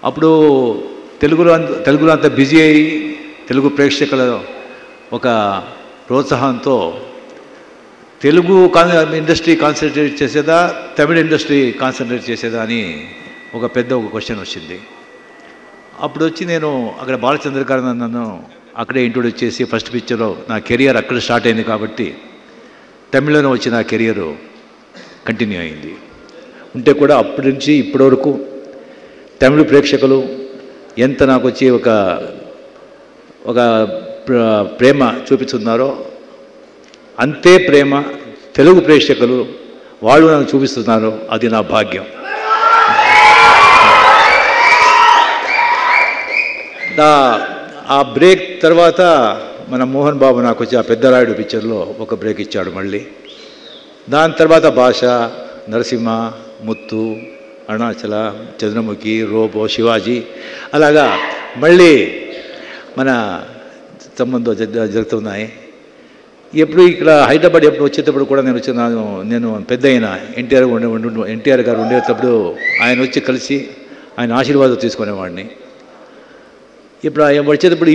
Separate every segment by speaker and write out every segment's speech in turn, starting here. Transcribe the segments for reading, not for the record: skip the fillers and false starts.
Speaker 1: అప్పుడు తెలుగులో అంత బిజీ అయ్యి తెలుగు ప్రేక్షకుల ఒక ప్రోత్సాహంతో తెలుగు ఇండస్ట్రీ కాన్సన్ట్రేట్ చేసేదా తమిళ ఇండస్ట్రీ కాన్సన్ట్రేట్ చేసేదా అని ఒక క్వశ్చన్ వచ్చింది. అప్పుడు వచ్చి నేను అక్కడ బాలచంద్ర గారు నన్ను అక్కడే ఇంట్రొడ్యూస్ చేసి ఫస్ట్ పిక్చర్లో నా కెరియర్ అక్కడ స్టార్ట్ అయింది కాబట్టి తమిళలో వచ్చి నా కెరియర్ కంటిన్యూ అయింది. ఉంటే కూడా అప్పటి నుంచి ఇప్పటి వరకు తమిళ ప్రేక్షకులు ఎంత నాకు వచ్చి ఒక ప్రేమ చూపిస్తున్నారో అంతే ప్రేమ తెలుగు ప్రేక్షకులు వాళ్ళు నాకు చూపిస్తున్నారు. అది నా భాగ్యం. ఆ బ్రేక్ తర్వాత మన మోహన్ బాబు నాకు వచ్చి ఆ పెద్దరాయుడు పిక్చర్లో ఒక బ్రేక్ ఇచ్చాడు మళ్ళీ. దాని తర్వాత భాష, నరసింహ, ముత్తు, అరుణాచల, చంద్రముఖి, రోబో, శివాజీ అలాగా మళ్ళీ మన సంబంధం జరుగుతున్నాయి. ఎప్పుడు ఇక్కడ హైదరాబాద్ ఎప్పుడు వచ్చేటప్పుడు కూడా నేను పెద్ద అయిన ఎన్టీఆర్ గారు ఉండేటప్పుడు ఆయన వచ్చి కలిసి ఆయన ఆశీర్వాదం తీసుకునేవాడిని. ఇప్పుడు ఆయన వచ్చేటప్పుడు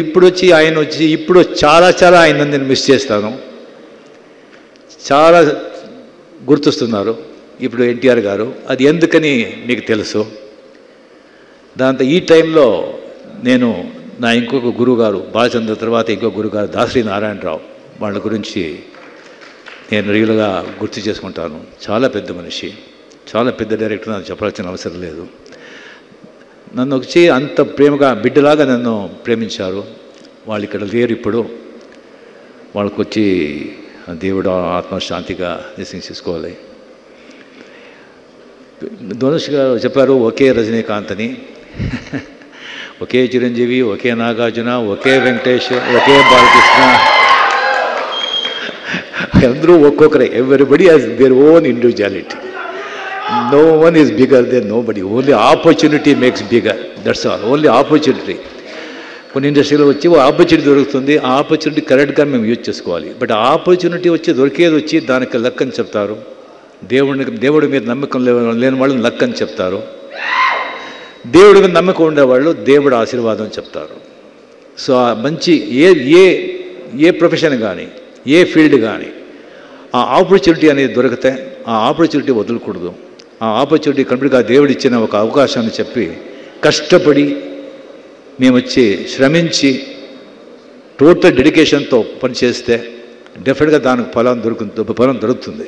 Speaker 1: ఇప్పుడు చాలా ఆయన నేను మిస్ చేస్తాను. చాలా గుర్తొస్తున్నారు ఇప్పుడు ఎన్టీఆర్ గారు. అది ఎందుకని మీకు తెలుసు. దాంతో ఈ టైంలో నేను నా ఇంకొక గురువుగారు బాలచంద్ర తర్వాత ఇంకొక గురువుగారు దాసరి నారాయణరావు వాళ్ళ గురించి నేను రియల్గా గుర్తు చేసుకుంటాను. చాలా పెద్ద మనిషి, చాలా పెద్ద డైరెక్టర్, నాకు చెప్పాల్సిన అవసరం లేదు. నన్ను వచ్చి అంత ప్రేమగా బిడ్డలాగా నన్ను ప్రేమించారు. వాళ్ళు ఇక్కడ లేరు ఇప్పుడు. వాళ్ళకు వచ్చి దేవుడు ఆత్మశాంతిగా నిశ్చయించుకోవాలి. ధనుష్ గారు చెప్పారు ఒకే రజనీకాంత్ అని, ఒకే చిరంజీవి, ఒకే నాగార్జున, ఒకే వెంకటేష్, ఒకే బాలకృష్ణ, అందరూ ఒక్కొక్కరే. Everybody has their own individuality. No one is bigger than nobody. Only opportunity makes bigger. That's all. Only opportunity. కొన్ని ఇండస్ట్రీలో వచ్చి ఆపర్చునిటీ దొరుకుతుంది. ఆ ఆపర్చునిటీ కరెక్ట్గా మేము యూజ్ చేసుకోవాలి. బట్ ఆ ఆపర్చునిటీ దొరికేది వచ్చి దానికి లక్ అని చెప్తారు. దేవుడి మీద నమ్మకం లేని వాళ్ళు లక్ అని చెప్తారు. దేవుడి మీద నమ్మకం ఉండేవాళ్ళు దేవుడు ఆశీర్వాదం చెప్తారు. సో ఆ మంచి ఏ ప్రొఫెషన్ కానీ ఏ ఫీల్డ్ కానీ ఆ ఆపర్చునిటీ అనేది దొరికితే ఆ ఆపర్చునిటీ వదలకూడదు. ఆ ఆపర్చునిటీ కంప్లీట్గా దేవుడు ఇచ్చిన ఒక అవకాశాన్ని చెప్పి కష్టపడి మేము వచ్చి శ్రమించి టోటల్ డెడికేషన్తో పనిచేస్తే డెఫినెట్గా దానికి ఫలం దొరుకుతుంది.